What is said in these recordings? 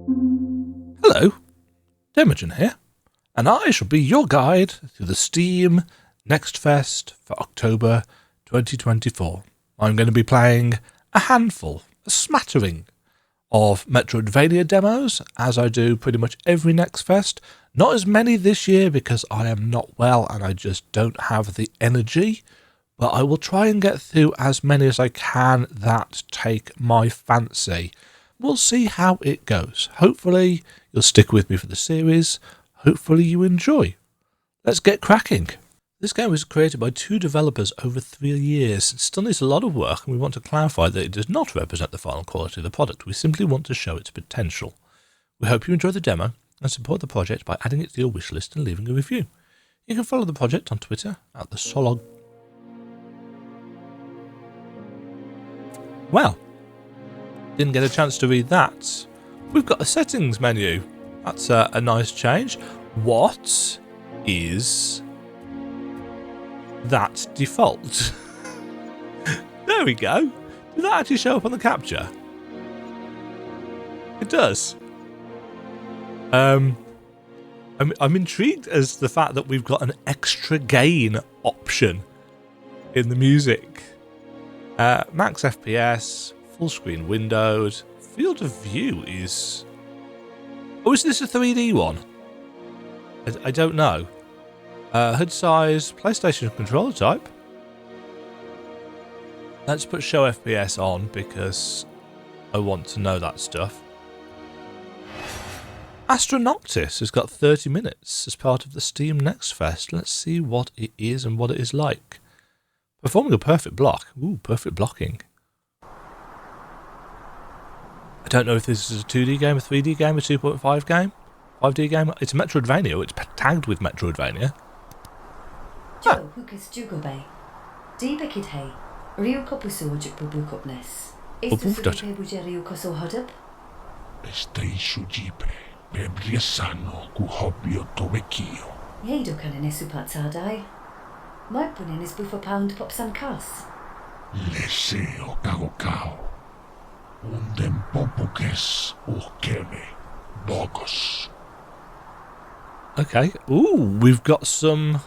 Hello, Demagen here, and I shall be your guide through the Steam NextFest for October 2024. I'm going to be playing a smattering of Metroidvania demos, as I do pretty much every NextFest. Not as many this year because I am not well and I just don't have the energy, but I will try and get through as many as I can that take my fancy. We'll see how it goes. Hopefully you'll stick with me for the series. Hopefully you enjoy. Let's get cracking. This game was created by 2 developers over 3 years. It still needs a lot of work, and we want to clarify that it does not represent the final quality of the product. We simply want to show its potential. We hope you enjoy the demo and support the project by adding it to your wishlist and leaving a review. You can follow the project on Twitter at the Solog. Well, didn't get a chance to read that. We've got a settings menu. That's a nice change. What is that default? There we go. Did that actually show up on the capture? It does. I'm intrigued as the fact that we've got an extra gain option in the music. Max FPS, full screen windowed. Field of view is... Oh, is this a 3D one? I don't know. HUD size, PlayStation controller type. Let's put show FPS on because I want to know that stuff. Astra Noctis has got 30 minutes as part of the Steam NextFest. Let's see what it is and what it is like. Performing a perfect block. Ooh, perfect blocking. I don't know if this is a 2D game, a 3D game, a 2.5 game, 5D game. It's a Metroidvania. It's tagged with Metroidvania. Ah. Okay. Ooh, we've got some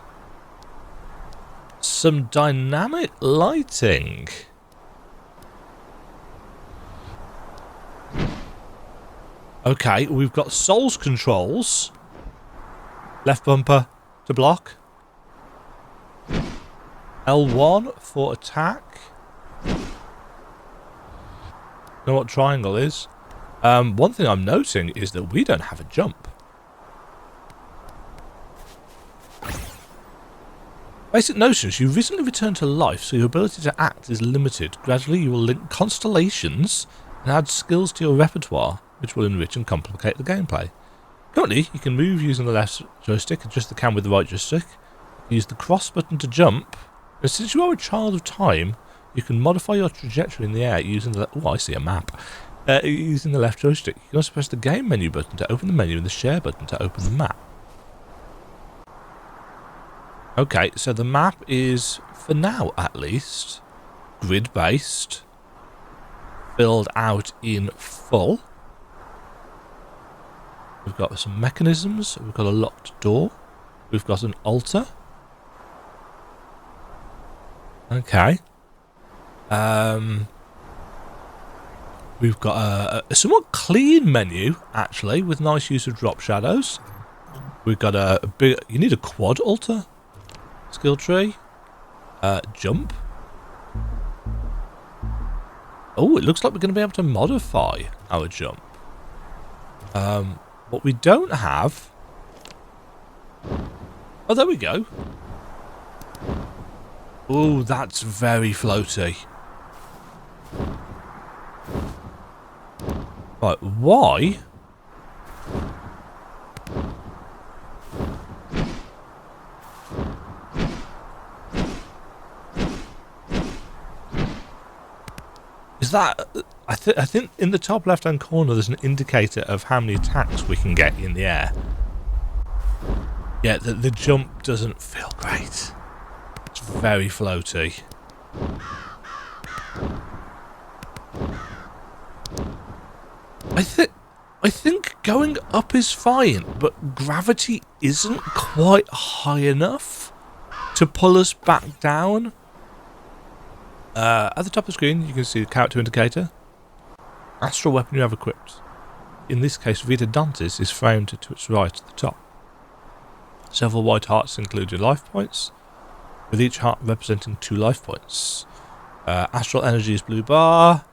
dynamic lighting. Okay, we've got Souls controls. Left bumper to block. L1 for attack. Know what triangle is. One thing I'm noting is that we don't have a jump. Basic notions. You recently returned to life, so your ability to act is limited. Gradually you will link constellations and add skills to your repertoire, which will enrich and complicate the gameplay. Currently, you can move using the left joystick, adjust the cam with the right joystick, use the cross button to jump, and since you are a child of time, you can modify your trajectory in the air using the... Oh, I see a map. Using the left joystick. You can also press the game menu button to open the menu and the share button to open the map. Okay, so the map is, for now at least, grid-based, filled out in full. We've got some mechanisms, we've got a locked door, we've got an altar. Okay. We've got a somewhat clean menu, actually, with nice use of drop shadows. We've got a big... You need a quad altar. Skill tree. Jump. Oh, it looks like we're going to be able to modify our jump. What we don't have... Oh, there we go. Oh, that's very floaty. Right, why? Is that... I think in the top left-hand corner there's an indicator of how many attacks we can get in the air. Yeah, the jump doesn't feel great. It's very floaty. I I think going up is fine, but gravity isn't quite high enough to pull us back down. At the top of the screen, you can see the character indicator. Astral weapon you have equipped. In this case, Vita Dantis is framed to its right at the top. Several white hearts include your life points, with each heart representing 2 life points. Astral energy is blue bar.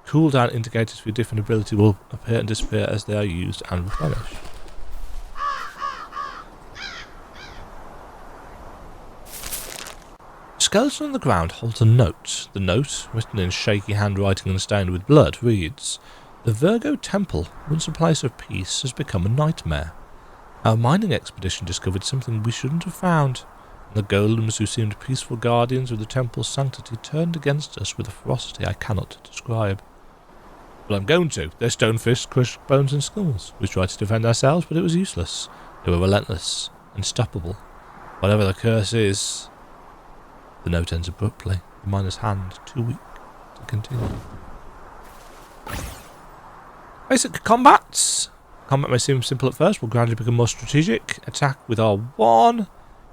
Cooldown indicators for your different ability will appear and disappear as they are used and replenished. The skeleton on the ground holds a note. The note, written in shaky handwriting and stained with blood, reads, "The Virgo Temple, once a place of peace, has become a nightmare. Our mining expedition discovered something we shouldn't have found. The golems who seemed peaceful guardians of the temple's sanctity turned against us with a ferocity I cannot describe." Well, I'm going to. Their stone fists crushed bones and skulls. We tried to defend ourselves, but it was useless. They were relentless, unstoppable. Whatever the curse is... The note ends abruptly, the miner's hand too weak to continue. Basic combat. Combat may seem simple at first, will gradually become more strategic. Attack with R1.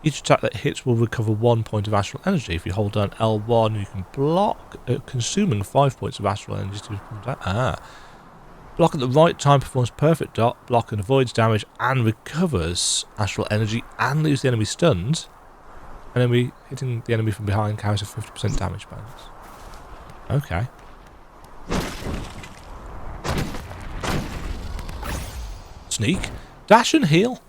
Each attack that hits will recover 1 point of astral energy. If you hold down L1, you can block, consuming 5 points of astral energy to attack. Block at the right time performs perfect dot, block and avoids damage and recovers astral energy and leaves the enemy stunned. An enemy hitting the enemy from behind carries a 50% damage bonus. Okay. Sneak, dash and heal.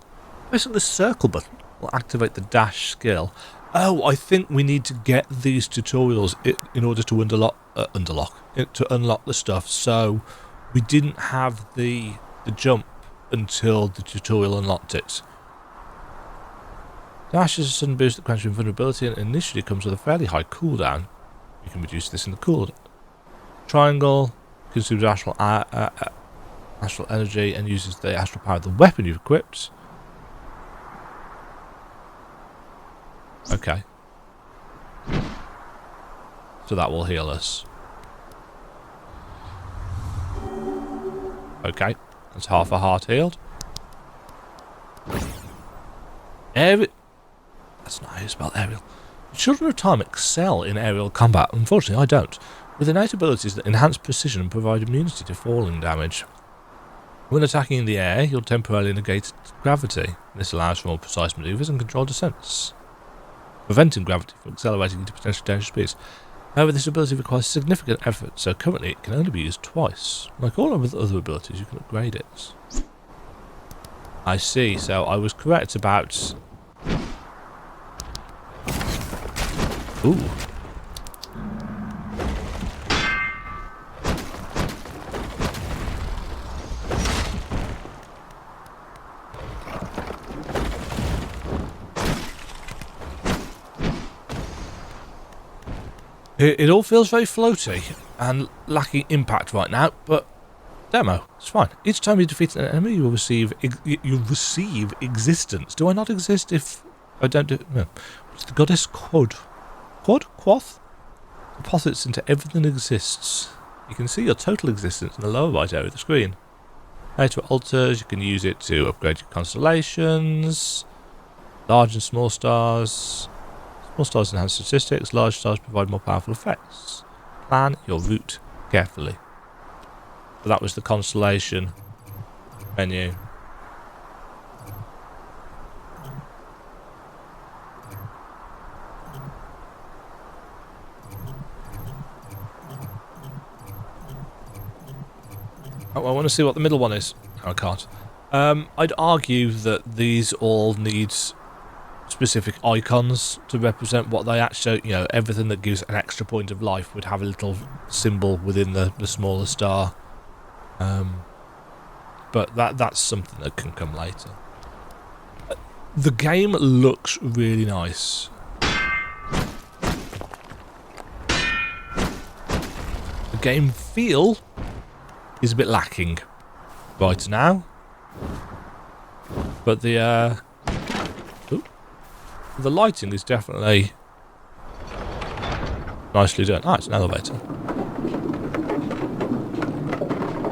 Pressing the circle button will activate the dash skill. Oh, I think we need to get these tutorials in order to unlock the stuff. So we didn't have the jump until the tutorial unlocked it. Dash is a sudden boost that grants you invulnerability and initially comes with a fairly high cooldown. You can reduce this in the cooldown. Triangle consumes astral energy and uses the astral power of the weapon you've equipped. Okay. So that will heal us. Okay. That's half a heart healed. That's not how you spell aerial. Children of Time excel in aerial combat. Unfortunately, I don't. With innate abilities that enhance precision and provide immunity to falling damage. When attacking in the air, you'll temporarily negate gravity. This allows for more precise maneuvers and controlled descents, preventing gravity from accelerating into potentially dangerous speeds. However, this ability requires significant effort, so currently it can only be used twice. Like all of the other abilities, you can upgrade it. I see, so I was correct about... Ooh. It all feels very floaty and lacking impact right now, but demo, it's fine. Each time you defeat an enemy, you will receive existence. Do I not exist if I don't do? No. What's the goddess Quoth deposits into everything that exists. You can see your total existence in the lower right area of the screen. Later altars, you can use it to upgrade your constellations, large and small stars. Small stars enhance statistics, large stars provide more powerful effects. Plan your route carefully. So that was the constellation menu. Oh, I want to see what the middle one is. No, I can't. I'd argue that these all need specific icons to represent what they actually, you know, everything that gives an extra point of life would have a little symbol within the smaller star. But that's something that can come later. The game looks really nice. The game feel is a bit lacking right now, but the lighting is definitely nicely done. Ah, it's an elevator.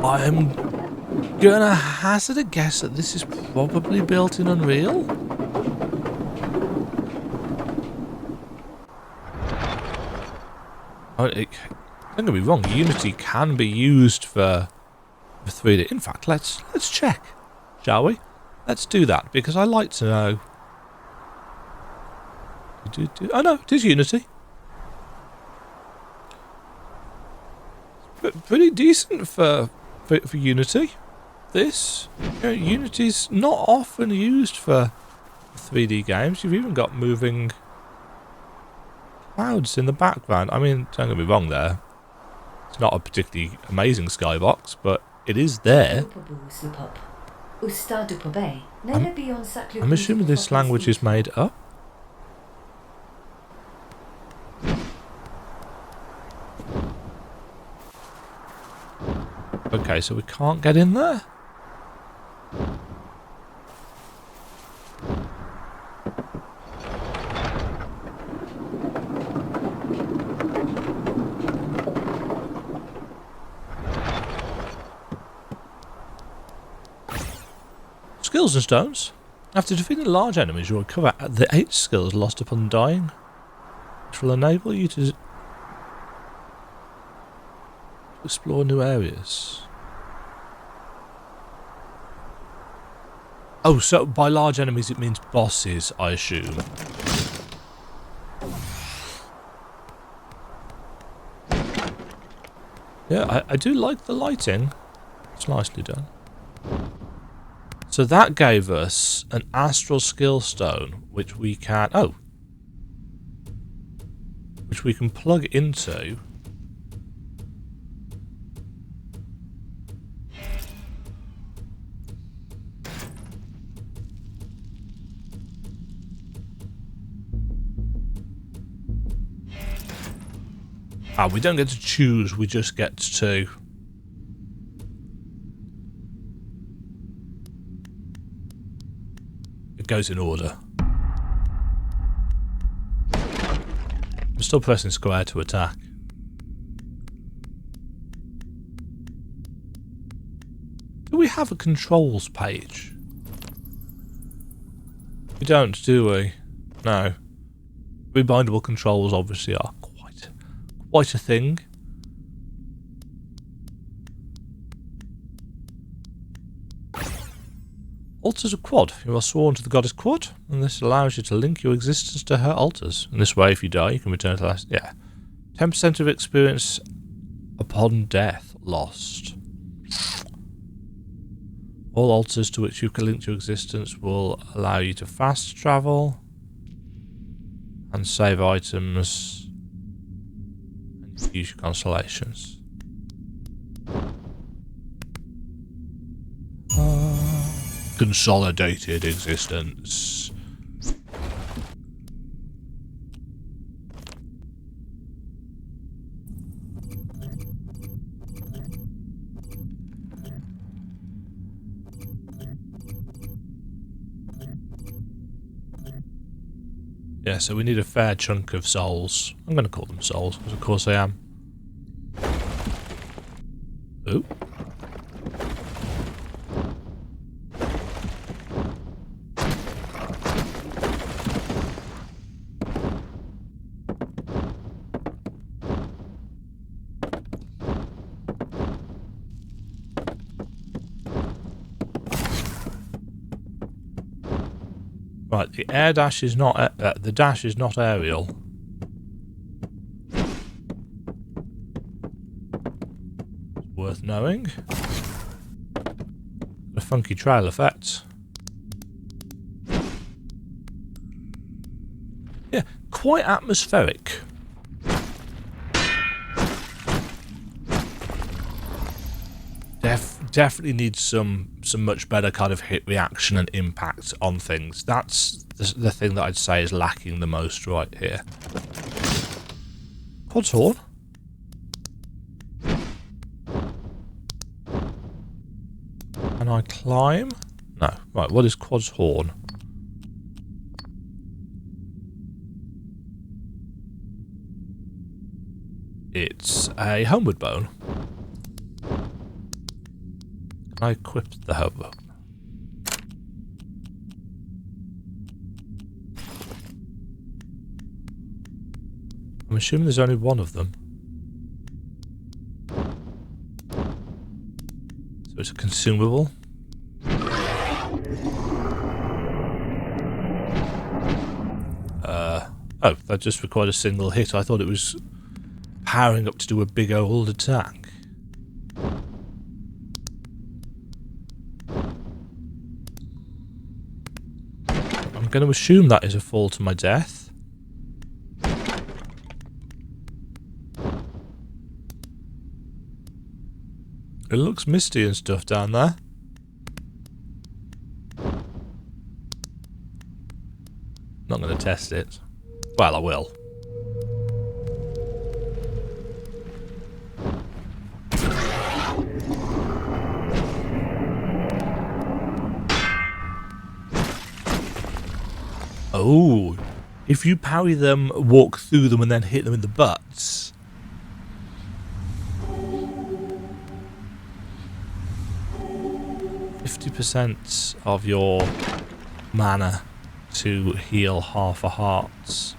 I'm Gonna hazard a guess that this is probably built in Unreal. Don't get me wrong, Unity can be used for 3D. In fact, let's check, shall we? Let's do that, because I like to know. Oh no, it is Unity. But pretty decent for Unity. This, Unity's not often used for 3D games. You've even got moving clouds in the background. I mean, don't get me wrong there. It's not a particularly amazing skybox, but it is there. I'm assuming this language is made up. Okay, so we can't get in there? Skills and stones. After defeating large enemies, you'll recover the 8 skills lost upon dying, which will enable you to explore new areas. Oh, so by large enemies it means bosses, I assume. Yeah, I do like the lighting. It's nicely done. So that gave us an astral skill stone, which we can... Oh! Which we can plug into... Ah, we don't get to choose, we just get to... It goes in order. I'm still pressing square to attack. Do we have a controls page? We don't, do we? No. Rebindable controls obviously are quite a thing. Altars of Quad. You are sworn to the goddess Quad, and this allows you to link your existence to her altars. In this way, if you die, you can return to the last... Yeah. 10% of experience upon death lost. All altars to which you can link your existence will allow you to fast travel and save items and use your constellations. Consolidated existence. Yeah, so we need a fair chunk of souls. I'm going to call them souls, because of course I am. Ooh. Right, the air dash is not the dash is not aerial. It's worth knowing. A funky trail effect. Yeah, quite atmospheric. Definitely needs some much better kind of hit reaction and impact on things. That's the thing that I'd say is lacking the most right here. Quad's Horn. Can I climb? No. Right, what is Quad's Horn? It's a homeward bone. Can I equipped the hobo. I'm assuming there's only one of them. So it's a consumable. Oh, that just required a single hit. I thought it was powering up to do a big old attack. I'm going to assume that is a fall to my death. It looks misty and stuff down there. Not going to test it. Well, I will. Oh, if you parry them, walk through them, and then hit them in the butts. %50 of your mana to heal half a heart.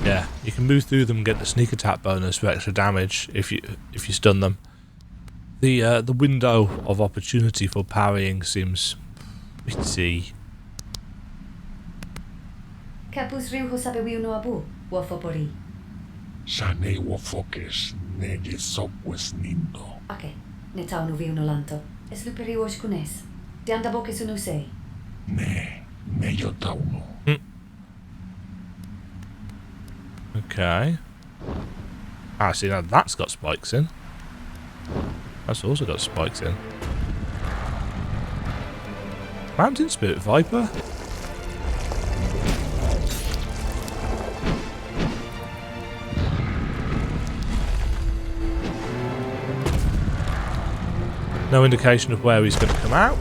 Yeah, you can move through them and get the sneak attack bonus for extra damage if you stun them. The window of opportunity for parrying seems pretty. Capus riu sabe no abu, wafopori. Sane wafokes nege sopwes nindo. Okay, ne tau no viu no lanto. Es luperi os kunes. Te anda boke sunu sei. Ne yo tauno. Okay. Ah, see, now that's got spikes in. That's also got spikes in. Mountain Spirit Viper? No indication of where he's going to come out.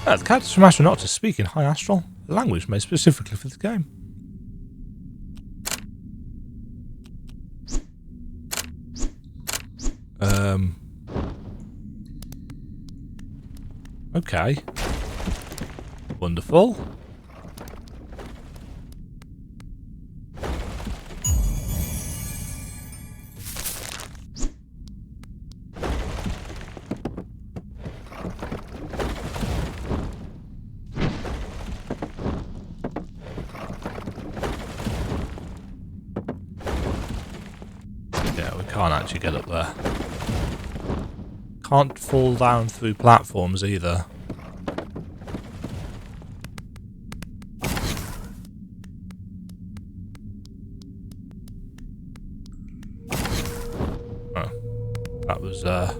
The characters from Astra Noctis speak in High Astral, a language made specifically for the game. Okay. Wonderful. Can't actually get up there. Can't fall down through platforms either. Oh, that was the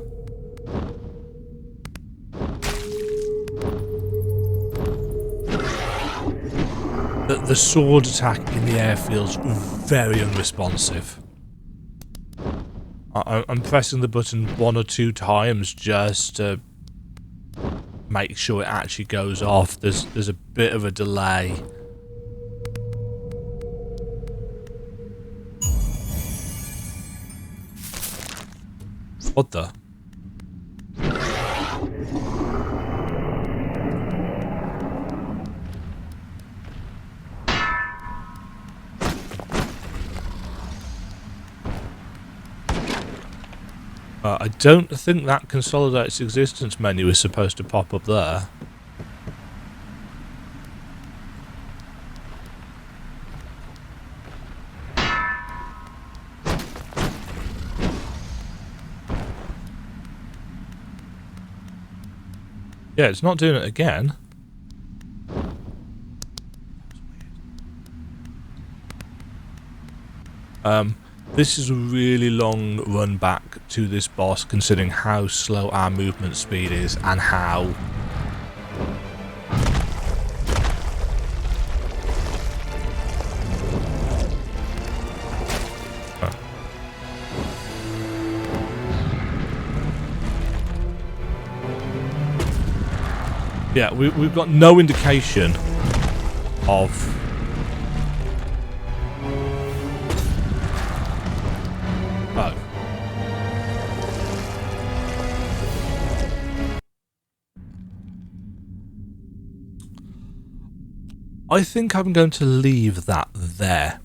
sword attack in the air feels very unresponsive. I'm pressing the button 1 or 2 times just to make sure it actually goes off. There's a bit of a delay. What the? I don't think that consolidates existence menu is supposed to pop up there. Yeah, it's not doing it again. This is a really long run back to this boss, considering how slow our movement speed is and how... Yeah, we've got no indication of... Oh. I think I'm going to leave that there.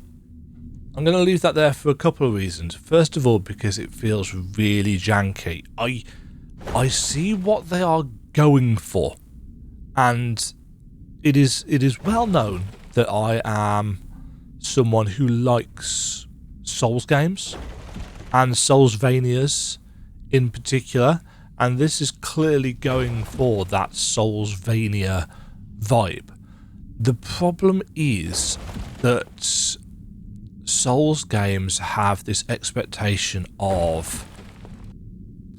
I'm going to leave that there for a couple of reasons. First of all, because it feels really janky. I see what they are going for. And it is well known that I am someone who likes Souls games and Soulsvanias in particular, and this is clearly going for that Soulsvania vibe. The problem is that Souls games have this expectation of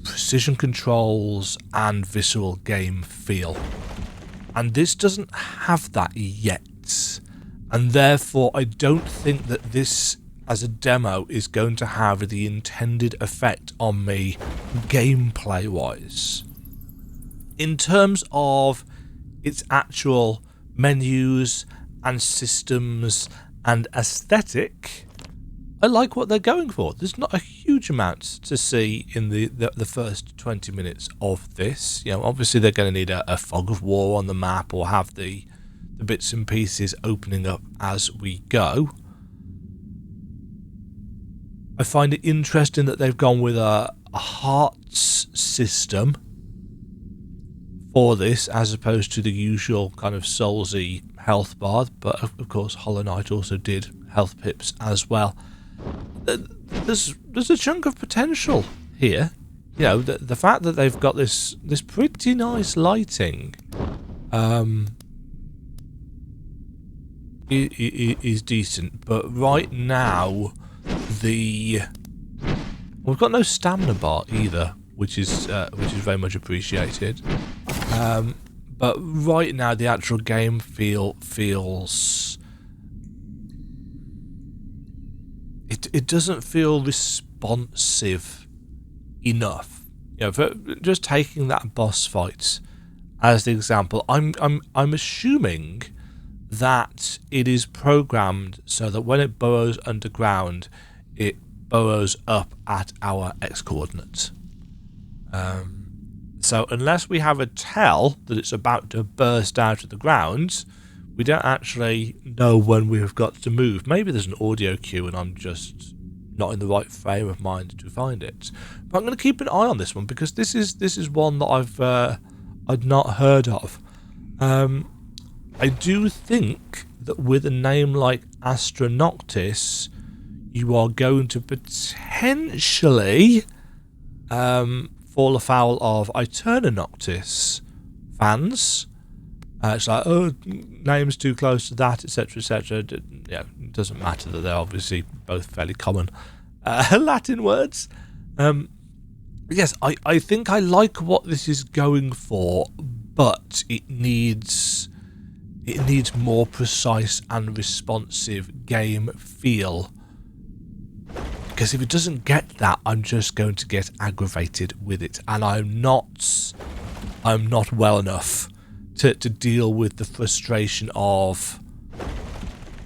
precision controls and visceral game feel. And this doesn't have that yet, and therefore I don't think that this as a demo is going to have the intended effect on me gameplay wise. In terms of its actual menus and systems and aesthetic, I like what they're going for. There's not a huge amount to see in the first 20 minutes of this. You know, obviously they're going to need a fog of war on the map or have the bits and pieces opening up as we go. I find it interesting that they've gone with a hearts system for this as opposed to the usual kind of Soulsy health bar, but of course Hollow Knight also did health pips as well. There's a chunk of potential here. You know, the fact that they've got this pretty nice lighting is decent, but right now we've got no stamina bar either, which is very much appreciated. But right now the actual game feels. It doesn't feel responsive enough. You know, for just taking that boss fight as the example, I'm assuming that it is programmed so that when it burrows underground, it burrows up at our X coordinates. So unless we have a tell that it's about to burst out of the ground, we don't actually know when we have got to move. Maybe there's an audio cue and I'm just not in the right frame of mind to find it. But I'm going to keep an eye on this one because this is one that I'd not heard of. I do think that with a name like Astra Noctis, you are going to potentially fall afoul of Astra Noctis fans. It's like, oh, name's too close to that, etc., etc. Yeah, it doesn't matter that they're obviously both fairly common Latin words. Yes, I think I like what this is going for, but it needs more precise and responsive game feel. Because if it doesn't get that, I'm just going to get aggravated with it, and I'm not well enough to deal with the frustration of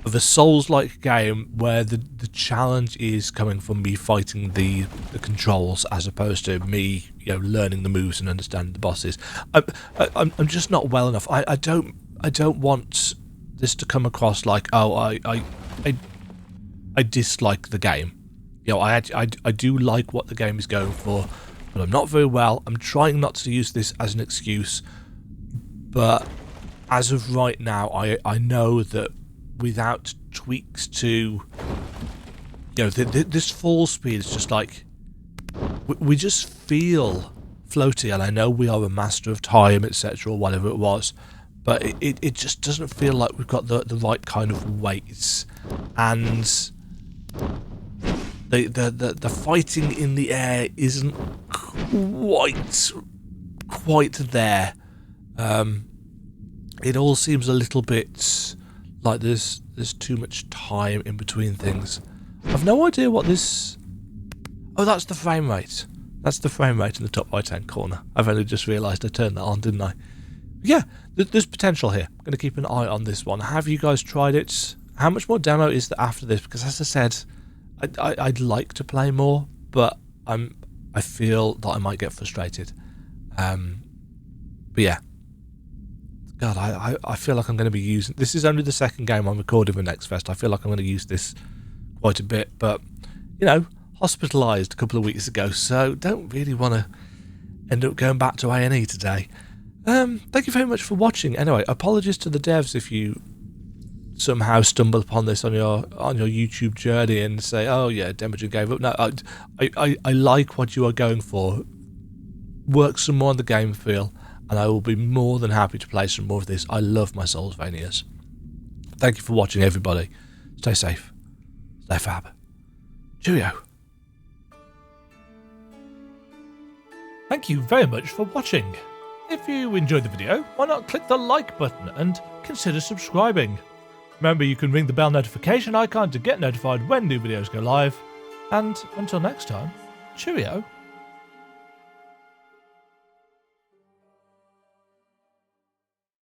a Souls-like game where the challenge is coming from me fighting the controls as opposed to me, you know, learning the moves and understanding the bosses. I'm just not well enough. I don't want this to come across like, oh, I dislike the game. You know, I do like what the game is going for, but I'm not very well. I'm trying not to use this as an excuse. But as of right now, I know that without tweaks to, you know, this fall speed is just like, we just feel floaty, and I know we are a master of time, etc., or whatever it was, but it just doesn't feel like we've got the right kind of weight, and the fighting in the air isn't quite there. It all seems a little bit like there's too much time in between things. I've no idea what this... Oh, that's the frame rate. That's the frame rate in the top right-hand corner. I've only just realised I turned that on, didn't I? Yeah, there's potential here. I'm going to keep an eye on this one. Have you guys tried it? How much more demo is there after this? Because as I said, I'd like to play more, but I feel that I might get frustrated. But yeah. God, I feel like I'm going to be using... This is only the second game I'm recording for NextFest. I feel like I'm going to use this quite a bit, but, you know, hospitalised a couple of weeks ago, so don't really want to end up going back to A&E today. Thank you very much for watching. Anyway, apologies to the devs if you somehow stumble upon this on your YouTube journey and say, oh yeah, Demagen gave up. No, I like what you are going for. Work some more on the game feel, and I will be more than happy to play some more of this. I love my Soulsvanias. Thank you for watching, everybody. Stay safe. Stay fab. Cheerio. Thank you very much for watching. If you enjoyed the video, why not click the like button and consider subscribing. Remember, you can ring the bell notification icon to get notified when new videos go live. And until next time, cheerio.